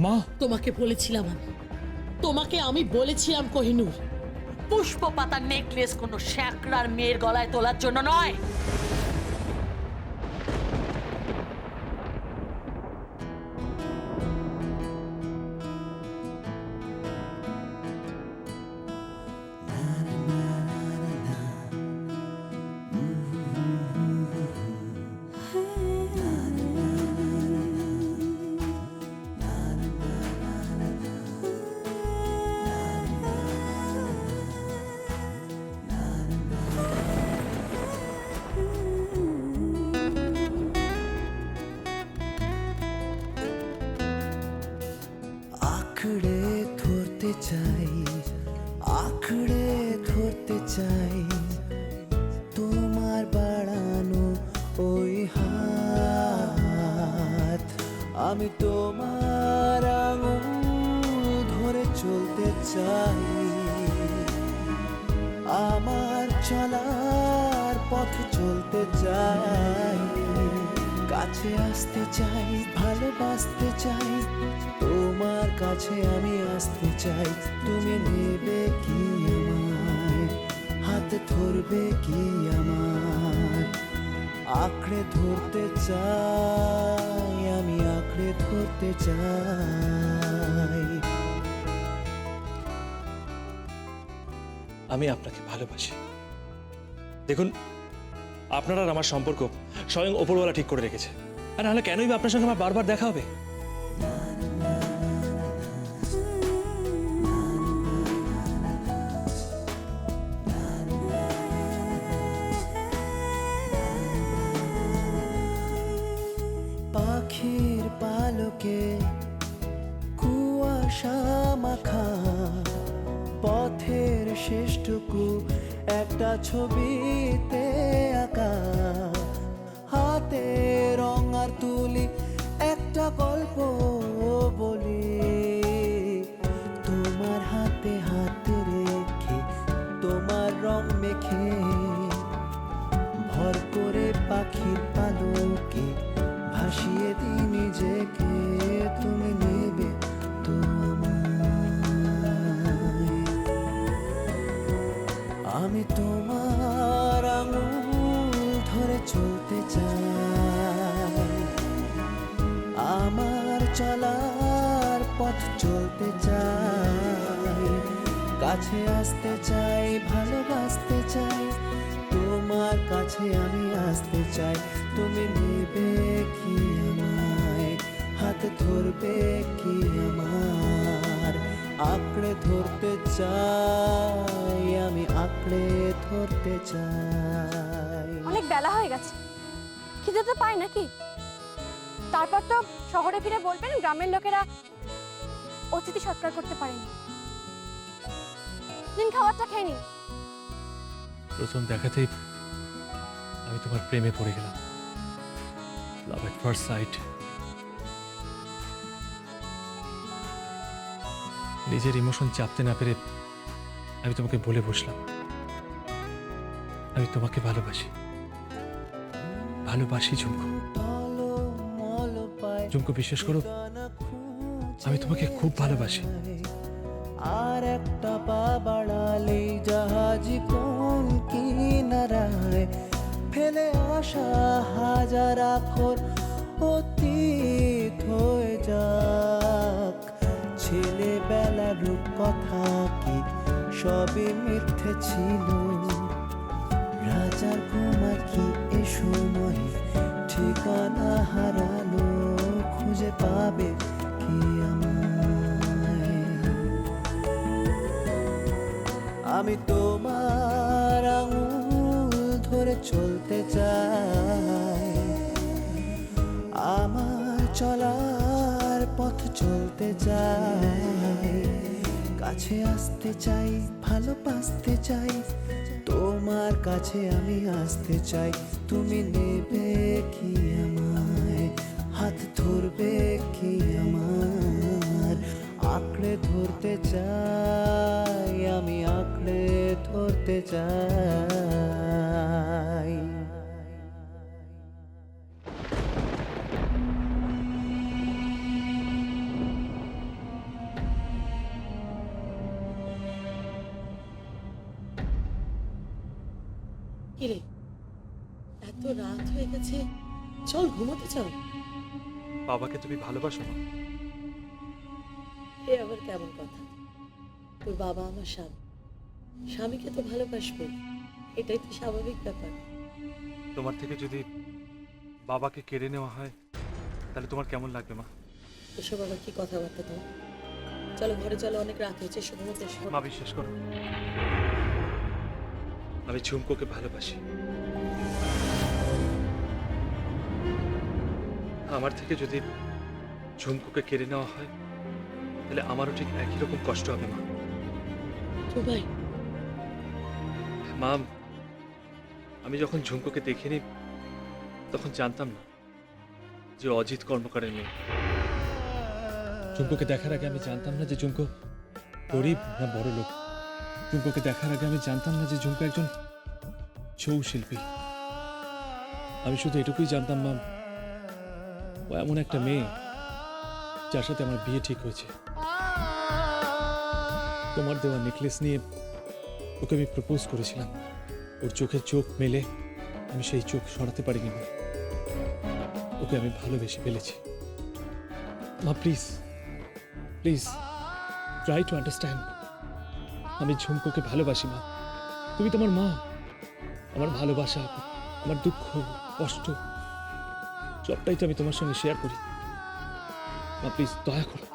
মা, তোমাকে বলেছিলাম তোমাকে আমি বলেছিলাম কোহিনূর, পুষ্প পাতার নেকলেস কোনো শ্যাকরার মেয়ের গলায় তোলার জন্য নয়। আঁকড়ে ধরতে চাই, আঁকড়ে ধরতে চাই তোমার বাড়ানো ওই হাত। আমি তোমার আঙুল ধরে চলতে চাই, আমার চলার পথ চলতে চাই। কাছে আসতে চাই, ভালোবাসতে চাই, তোমার কাছে আমি আসতে চাই। তুমি নেবে কি আমায়, হাতে ধরবে কি আমার? আঁকড়ে ধরতে চাই, আমি আঁকড়ে ধরতে চাই। আমি আপনাকে ভালোবাসি। দেখুন, আপনার আর আমার সম্পর্ক স্বয়ং ওপরওয়ালা ঠিক করে রেখেছে। আর নাহলে কেনই বা আপনার সঙ্গে আমার বারবার দেখা হবে? পাখির পালকে কুয়াশা মাখা পথের শেষটুকু একটা ছবিতে আঁকা। হাতে রং আর তুলি একটা গল্প বলি, তোমার হাতে হাতে রেখে তোমার রং মেখে ভর করে পাখির পালকে ভাসিয়ে দিই নিজেকে। তুমি নেবে তো আমায়, আমি তোমার আঙুল ধরে চলতে চাই, আমার চলার পথ চলতে চাই। কাছে আসতে চাই, ভালোবাসতে চাই, তোমার কাছে আমি আসতে চাই। তুমি নেবে কি আমায়, হাতে ধরবে কি আমার? আঁকড়ে ধরতে চাই, আমি আঁকড়ে ধরতে চাই। অনেক বেলা হয়ে গেছে, খিদে তো পায় নাকি? তারপর তো শহরে ফিরে বলবেন গ্রামের লোকেরা অতিথি সৎকার করতে পারেনি। দিন খাবারটা খেয়ে নিন। প্রথম দেখাতেই আমি তোমার প্রেমে পড়ে গেলাম। লাভ এট ফার্স্ট সাইট। নিজের ইমোশন চাপতে না পেরে আমি তোমাকে বলে বসলাম, আমি তোমাকে ভালোবাসি। ভালোবাসি ঝুমকো। ঝুমকো, বিশ্বাস করো, আমি তোমাকে খুব ভালোবাসি। আর একটা পা বাড়ালে জাহাজ কোন কিনারায় ফেলে আসা হাজার আখর অতীত হয়ে যাক। ছেলেবেলার রূপকথা কি সবই মিথ্যে ছিল? রাজার কুমার কি এ সময় ঠিকানা হারালো? খুঁজে পাবে কি আমায়? আমি তোমার আঙুল ধরে চলতে চাই, আমার চলার পথ চলতে চাই। কাছে আসতে চাই, ভালোবাসতে চাই, তোমার কাছে আমি আসতে চাই। তুমি নেবে কি আমায়, হাত ধরবে কি আমার? আঁকড়ে ধরতে চাই, আমি আঁকড়ে ধরতে চাই। কিরে, এত রাত হয়ে গেছে, চল ঘুমোতে চল। বাবাকে তুমি ভালোবাসো মা? এ আবার কেমন কথা? তোর বাবা আমার স্বামী, স্বামীকে তো ভালোবাসবো, এটাই তো স্বাভাবিক ব্যাপার। তোমার থেকে যদি বাবাকে কেড়ে নেওয়া হয় তাহলে তোমার কেমন লাগবে মা? এসব আবার কি কথাবার্তা তোমার? চলো ঘরে চলো, অনেক রাত হয়েছে, ঘুমোতে এসো। মা বিশ্বাস করো, আমি ঝুমকোকে ভালোবাসি। আমার থেকে যদি ঝুমকোকে কেড়ে নেওয়া হয় তাহলে আমারও ঠিক একই রকম কষ্ট হবে মা। তো ভাই, মা, আমি যখন ঝুমকোকে দেখিনি তখন জানতাম না যে অজিত কর্মকারের মেয়ে। ঝুমকোকে দেখার আগে আমি জানতাম না যে ঝুমকো গরিব না বড় লোক। ঝুমকোকে দেখার আগে আমি জানতাম না যে ঝুমকো একজন ছৌ শিল্পী। আমি শুধু এটুকুই জানতাম মা, ও এমন একটা মেয়ে যার সাথে আমার বিয়ে ঠিক হয়েছে। তোমার দেওয়া নেকলেস নিয়ে ওকে আমি প্রপোজ করেছিলাম। ওর চোখে চোখ মেলে আমি সেই চোখ সরাতে পারিনি মা। ওকে আমি ভালোবেসে ফেলেছি মা। Please please try to understand. আমি ঝুমকোকে ভালোবাসি মা। তুমি তোমার মা। আমার ভালোবাসা, আমার দুঃখ, কষ্ট সবটাই তো আমি তোমার সঙ্গে শেয়ার করি মা। প্লিজ দয়া করো,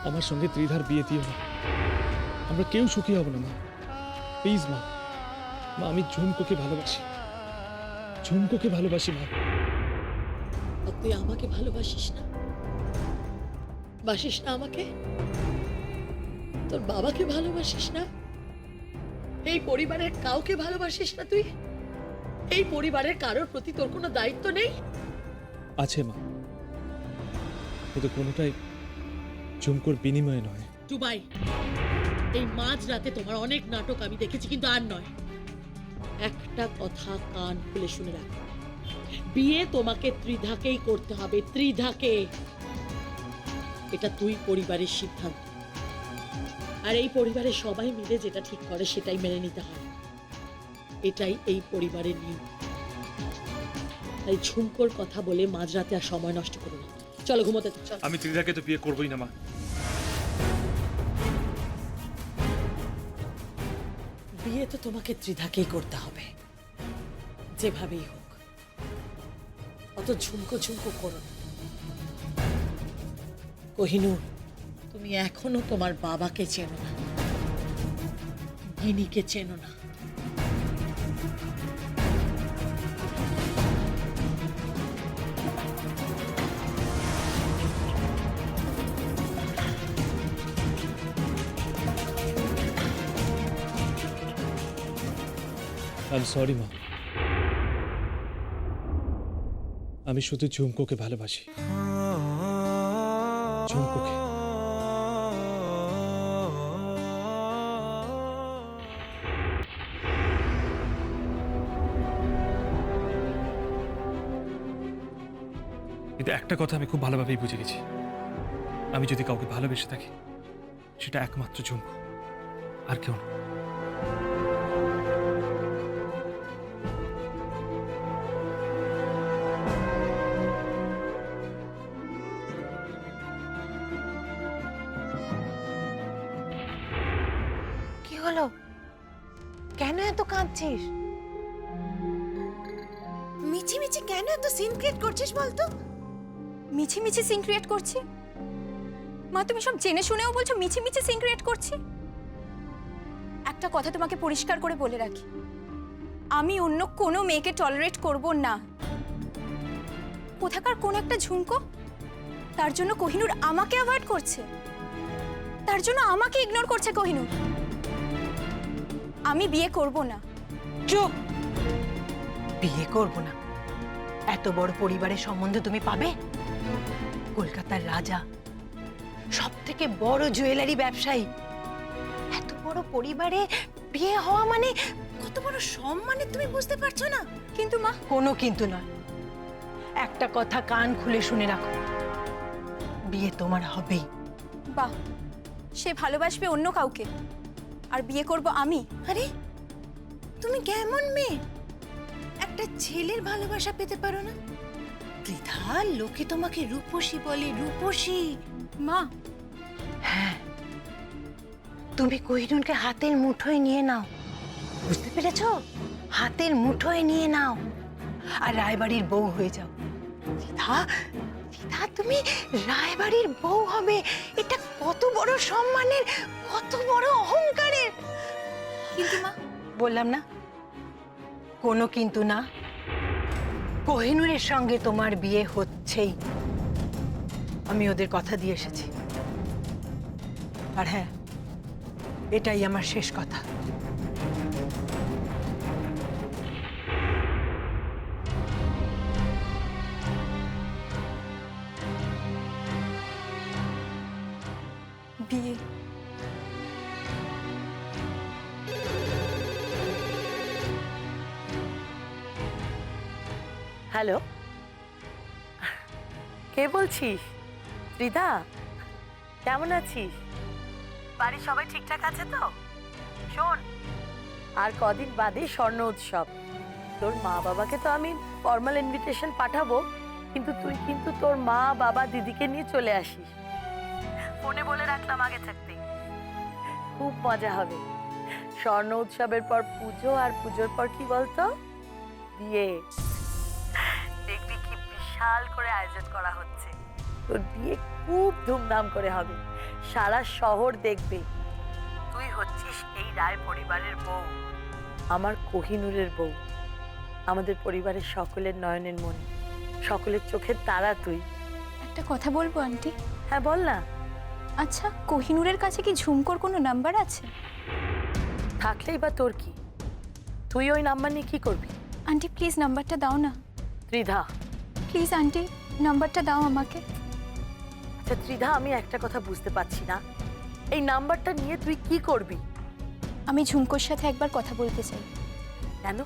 আমার সঙ্গে ত্রিধার বিয়ে দিও না। আমরা কেউ সুখী হব না মা। প্লিজ মা। মা, আমি ঝুমকোকে ভালোবাসি, ঝুমকোকে ভালোবাসি মা। আর তুই আমাকে ভালোবাসিস না? বাসিস না আমাকে? তোর বাবাকে ভালোবাসিস না? এই পরিবারের কাউকে ভালোবাসিস না তুই? এই পরিবারের কারোর প্রতি তোর কোনো দায়িত্ব নেই? আছে মা, কিন্তু কোনোটাই ঝুমকোর বিনিময়ে নয়। টুবাই, এই মাঝ রাতে তোমার অনেক নাটক আমি দেখেছি, কিন্তু আর নয়। একটা কথা কান খুলে শুনে রাখো, বিয়ে তোমাকে ত্রিধাকেই করতে হবে, ত্রিধাকে। এটা তুই পরিবারের সিদ্ধান্ত, আর এই পরিবারের সবাই মিলে যেটা ঠিক করে সেটাই মেনে নিতে হয়। এটাই এই পরিবারের নিয়ম। তাই ঝুমকোর কথা বলে মাঝরাতে আর সময় নষ্ট করো না। চলো ঘুমোতে চল। আমি ত্রিধাকে তো বিয়ে করবোই না মা। বিয়ে তো তোমাকে ত্রিধাকেই করতে হবে, যেভাবেই হোক। অত ঝুমকো ঝুমকো করো না। কোহিনূর, তুমি এখনো তোমার বাবাকে চেনো না, গিনিকে চেনো না। আই এম সরি মা। আমি শুধু ঝুমকোকে ভালোবাসি, ঝুমকোকে। কিন্তু একটা কথা আমি খুব ভালোভাবেই বুঝে গেছি, আমি যদি কাউকে ভালোবেসে থাকি সেটা একমাত্র ঝুমকো, আর কেউ না। কি হলো? কেন এত কাঁদছিস? মিছি মিছি কেন এত সিন ক্রিয়েট করছিস বলতো? মিছি মিছি সিন ক্রিয়েট করছি? মা, তুমি সব জেনে শুনেও বলছো মিছি মিছি সিন ক্রিয়েট করছি? একটা কথা তোমাকে পরিষ্কার করে বলে রাখি, আমি অন্য কোনো মেয়েকে টলারেট করব না। কোথাকার কোন একটা ঝুমকো, তার জন্য কোহিনূর আমাকে অ্যাভয়েড করছে, তার জন্য আমাকে ইগনোর করছে কোহিনূর। আমি বিয়ে করব না। চুপ! বিয়ে করব না? এত বড় পরিবারের সম্বন্ধ তুমি পাবে? কলকাতার রাজা, সব থেকে বড় জুয়েলারি ব্যবসায়ী, এত বড় পরিবারে বিয়ে হওয়া মানে কত বড় সম্মানের, তুমি বুঝতে পারছো না? কিন্তু মা, কোনো কিন্তু নয়। একটা কথা কান খুলে শুনে রাখো, বিয়ে তোমার হবেই। বাহ, সে ভালোবাসবে অন্য কাউকে, আর বিয়ে করব আমি? আরে তুমি কেমন মেয়ে? একটা ছেলের ভালোবাসা পেতে পারো না? ত্রিধা, লোকে তোমাকে রূপসী বলে, রূপসী। মা, হ্যাঁ, তুমি কোহিনূরকে হাতের মুঠোয় নিয়ে নাও, বুঝতে পেরেছো? হাতের মুঠোয় নিয়ে নাও আর রায়বাড়ির বউ হয়ে যাও। ত্রিধা, ত্রিধা, তুমি রায়বাড়ির বউ হবে, এটা কত বড় সম্মানের, কত বড় অহংকারের। কিন্তু মা, বললাম না, কোনো কিন্তু না। কোহিনূরের সঙ্গে তোমার বিয়ে হচ্ছেই, আমি ওদের কথা দিয়ে এসেছি। আর হ্যাঁ, এটাই আমার শেষ কথা। বিয়ে। হ্যালো, কে বলছিস? ত্রিধা, কেমন আছিস? বাড়ির সবাই ঠিকঠাক আছে তো? শোন, আর কদিন বাদে স্বর্ণ উৎসব। তোর মা বাবাকে তো আমি ফর্মাল ইনভিটেশন পাঠাবো, কিন্তু তুই কিন্তু তোর মা বাবা দিদিকে নিয়ে চলে আসিস। ফোনে বলে রাখলাম আগে থাকতেই। খুব মজা হবে। স্বর্ণ উৎসবের পর পুজো, আর পুজোর পর কি বলতো? বিয়ে। দেখবি কি বিশাল করে আয়োজন করা হচ্ছে। তোর বিয়ে খুব ধুমধাম করে হবে, সারা শহর দেখবে। তুই হচ্ছিস এই রায় পরিবারের বউ, আমার কোহিনূরের বউ, আমাদের পরিবারের সকলের নয়নের মণি, সকলের চোখের তারা তুই। একটা কথা বলবো আন্টি? হ্যাঁ, বল না। আচ্ছা, কোহিনূরের কাছে কি ঝুমকোর কোনো নাম্বার আছে? থাকলেই বা তোর কি? তুই ওই নাম্বার নিয়ে কি করবি? আন্টি প্লিজ নাম্বারটা দাও না। ত্রিধা, প্লিজ আন্টি, নাম্বারটা দাও আমাকে। আচ্ছা ত্রিধা, আমি একটা কথা বুঝতে পারছি না, এই নাম্বারটা নিয়ে তুই কি করবি? আমি ঝুমকোর সাথে একবার কথা বলতে চাই। কেন?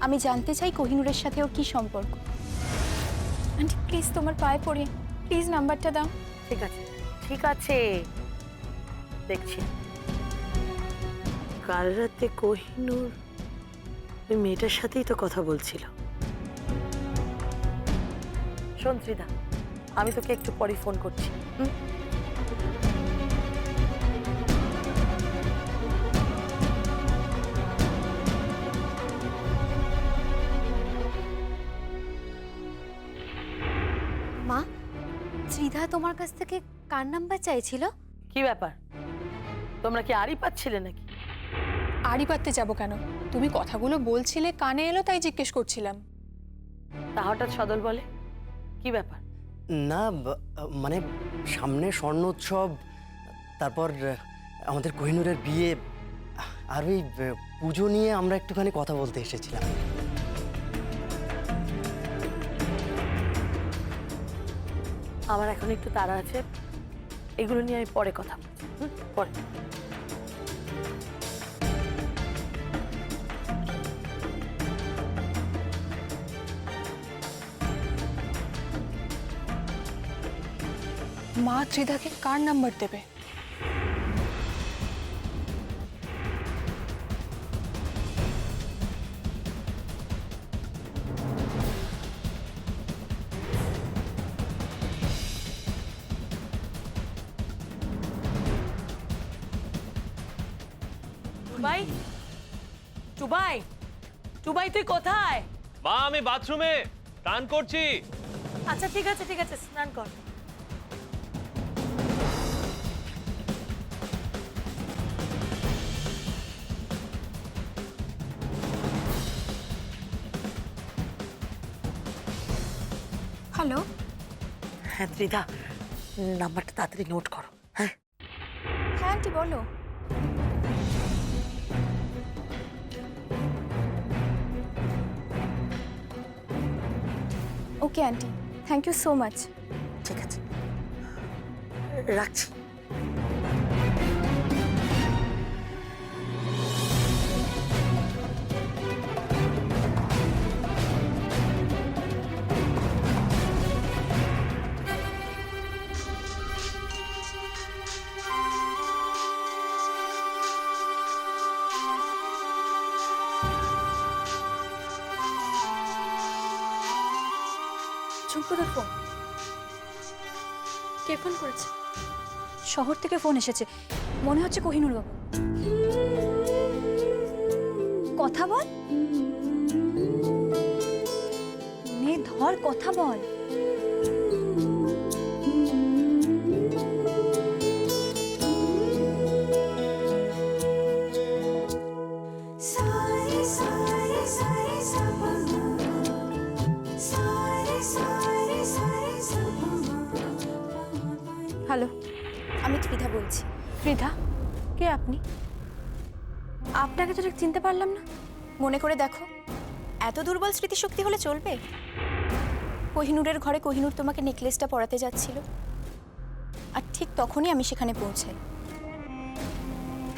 আমি জানতে চাই কোহিনূরের সাথে ওর কি সম্পর্ক। আন্টি প্লিজ তোমার পায়ে পড়ি, প্লিজ নাম্বারটা দাও। ঠিক আছে, ঠিক আছে, দেখছি। কাল রাতে কোহিনূর ওই মেয়েটার সাথেই তো কথা বলছিল। শোন ত্রিধা, আমি তোকে একটু পরে ফোন করছি। মা, ত্রিধা তোমার কাছ থেকে কার নাম্বার চাইছিল? কি ব্যাপার, তোমরা কি আড়ি পাচ্ছিলে নাকি? আড়ি পাততে যাবো কেন? তুমি কথাগুলো বলছিলে, কানে এলো তাই জিজ্ঞেস করছিলাম। তা হঠাৎ সদল বলে, কি ব্যাপার? না, মানে সামনে স্বর্ণ উৎসব, তারপর আমাদের কোহিনূরের বিয়ে, আর ওই পুজো নিয়ে আমরা একটুখানি কথা বলতে এসেছিলাম। আমার এখন একটু তাড়া আছে, এগুলো নিয়ে আমি পরে কথা বলছি। পরে। মা ত্রিধাকে কার নাম্বার দেবে? টুবাই, টুবাই, টুবাই, তুই কোথায়? মা, আমি বাথরুমে স্নান করছি। আচ্ছা ঠিক আছে, ঠিক আছে, স্নান কর। হ্যালো। হ্যাঁ ত্রিধা, নাম্বারটা তাড়াতাড়ি নোট করো। হ্যাঁ, হ্যাঁ আন্টি বলো। Okay aunty, thank you so much. ঠিক আছে, রাখছি। ঝুমকুদার ফোন। কে ফোন করেছে? শহর থেকে ফোন এসেছে, মনে হচ্ছে কোহিনূর বাবু। কথা বল, নে ধর, কথা বল। হ্যালো, আমি ত্রিধা বলছি। ত্রিধা, কে আপনি? আপনাকে তো ঠিক চিনতে পারলাম না। মনে করে দেখো, এত দুর্বল স্মৃতিশক্তি হলে চলবে? কোহিনূরের ঘরে কোহিনূর তোমাকে নেকলেসটা পরাতে যাচ্ছিল, আর ঠিক তখনই আমি সেখানে পৌঁছাই।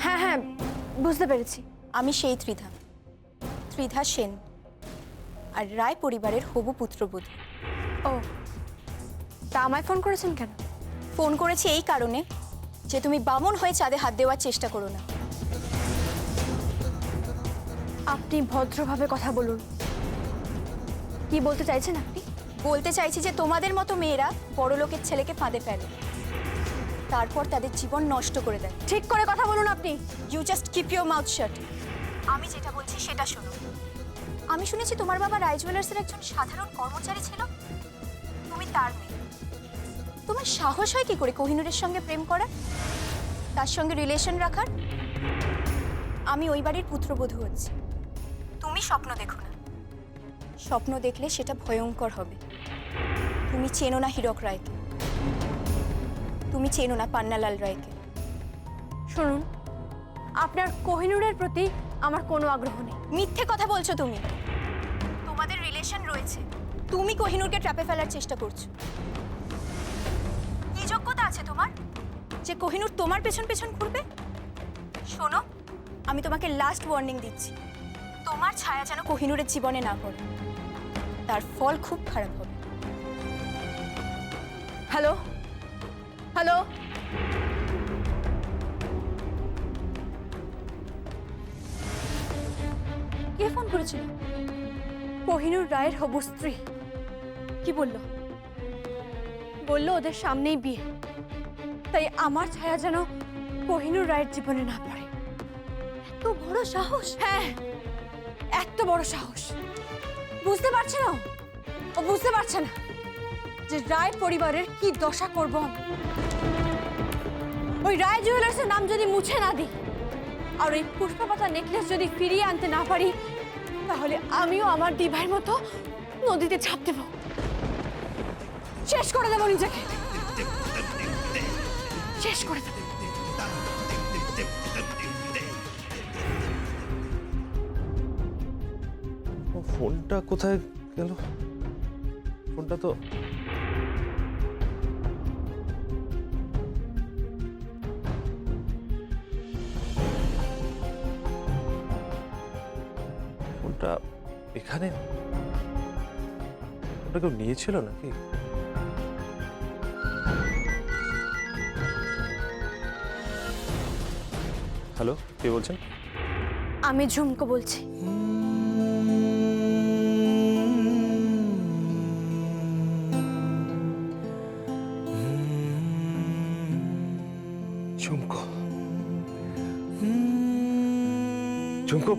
হ্যাঁ হ্যাঁ, বুঝতে পেরেছি। আমি সেই ত্রিধা, ত্রিধা সেন, আর রায় পরিবারের হবু পুত্রবধূ। ও, তা আমায় ফোন করেছেন কেন? ফোন করেছি এই কারণে যে তুমি বামন হয়ে চাঁদে হাত দেওয়ার চেষ্টা করো না। আপনি ভদ্রভাবে কথা বলুন। কি বলতে চাইছেন আপনি? বলতে চাইছি যে তোমাদের মতো মেয়েরা বড় লোকের ছেলেকে ফাঁদে ফেলে, তারপর তাদের জীবন নষ্ট করে দেয়। ঠিক করে কথা বলুন আপনি। You just keep your mouth shut. আমি যেটা বলছি সেটা শোনো। আমি শুনেছি তোমার বাবা রায় জুয়েলার্সের একজন সাধারণ কর্মচারী ছিল, তুমি তার মেয়ে। তোমার সাহস হয় কি করে কোহিনূরের সঙ্গে প্রেম করার, তার সঙ্গে রিলেশন রাখার? আমি ওই বাড়ির পুত্রবধূ হচ্ছি। তুমি স্বপ্ন দেখো না, স্বপ্ন দেখলে সেটা ভয়ঙ্কর হবে। তুমি চেনো না হীরক রায়কে, তুমি চেনো না পান্নালাল রায়কে। শুনুন, আপনার কোহিনূরের প্রতি আমার কোনো আগ্রহ নেই। মিথ্যে কথা বলছো তুমি। তোমাদের রিলেশন রয়েছে, তুমি কোহিনূরকে ট্র্যাপে ফেলার চেষ্টা করছো। কি যোগ্যতা আছে তোমার যে কোহিনূর তোমার পেছন পেছন ঘুরবে? শোনো, আমি তোমাকে লাস্ট ওয়ার্নিং দিচ্ছি, তোমার ছায়া যেন কোহিনূরের জীবনে না পড়ে, তার ফল খুব খারাপ হবে। হ্যালো হ্যালো, কে ফোন করেছিল? কোহিনূর রায়ের হবু স্ত্রী। কি বলল? বলল ওদের সামনেই বিয়ে, তাই আমার ছায়া যেন কোহিনূর রায়ের জীবনে না পড়ে। এত বড় সাহস! হ্যাঁ, এত বড় সাহস। বুঝতে পারছে না ও, বুঝতে পারছে না যে রায় পরিবারের কি দশা করব আমি। ওই রায় জুয়েলার্সের নাম যদি মুছে না দিই, আর ওই পুষ্পপাতা নেকলেস যদি ফিরিয়ে আনতে না পারি, তাহলে আমিও আমার দিভাইয়ের মতো নদীতে ঝাঁপ দেব, শেষ করে দেবো নিজেকে, শেষ করে দেবো। ফোনটা কোথায় গেল? ফোনটা তো ফোনটা এখানে, ওটা কেউ নিয়েছিল নাকি? হ্যালো, কে বলছেন? আমি ঝুমকো বলছি। ঝুমকো, ঝুমকো,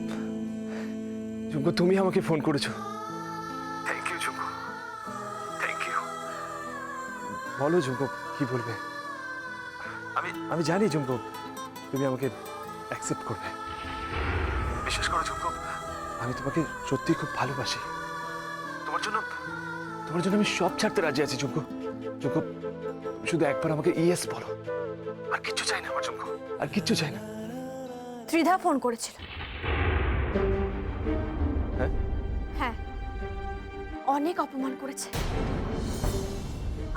ঝুমকো, তুমি আমাকে ফোন করেছো। Thank you Jhumko, thank you. বলো ঝুমকো, কি বলবে? আমি জানি ঝুমকো, তুমি আমাকে অ্যাকসেপ্ট করবে। বিশেষ করে ঝুমকো, আমি তোমাকে সত্যি খুব ভালোবাসি। তোমার জন্য আমি সব ছাড়তে রাজি আছি ঝুমকো। ঝুমকো, শুধু একবার আমাকে ইয়েস বলো, আর কিচ্ছু চাই না আমার ঝুমকো, আর কিচ্ছু চাই না। ত্রিধা ফোন করেছিল। হ্যাঁ? হ্যাঁ, অনেক অপমান করেছে।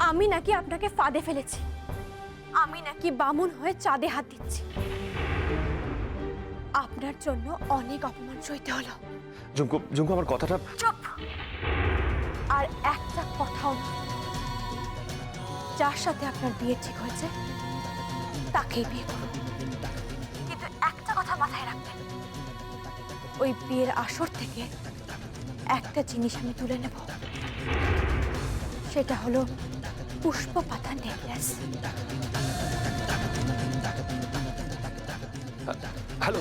আমি নাকি আপনাকে ফাঁদে ফেলেছি, আমি নাকি বামুন হয়ে চাঁদে হাত দিচ্ছি। আপনার জন্য অনেক অপমান সইতে হলো। ঝুমকো, ঝুমকো, আমার কথাটা। চুপ! আর একটা কথাও না। যার সাথে আপনার বিয়ে ঠিক হয়েছে তাকেই বিয়ে করুন, কিন্তু একটা কথা মাথায় রাখবেন, ওই বিয়ের আসর থেকে একটা জিনিস আমি তুলে নেব, সেটা হলো পুষ্প পাতা নেকলেস। হ্যালো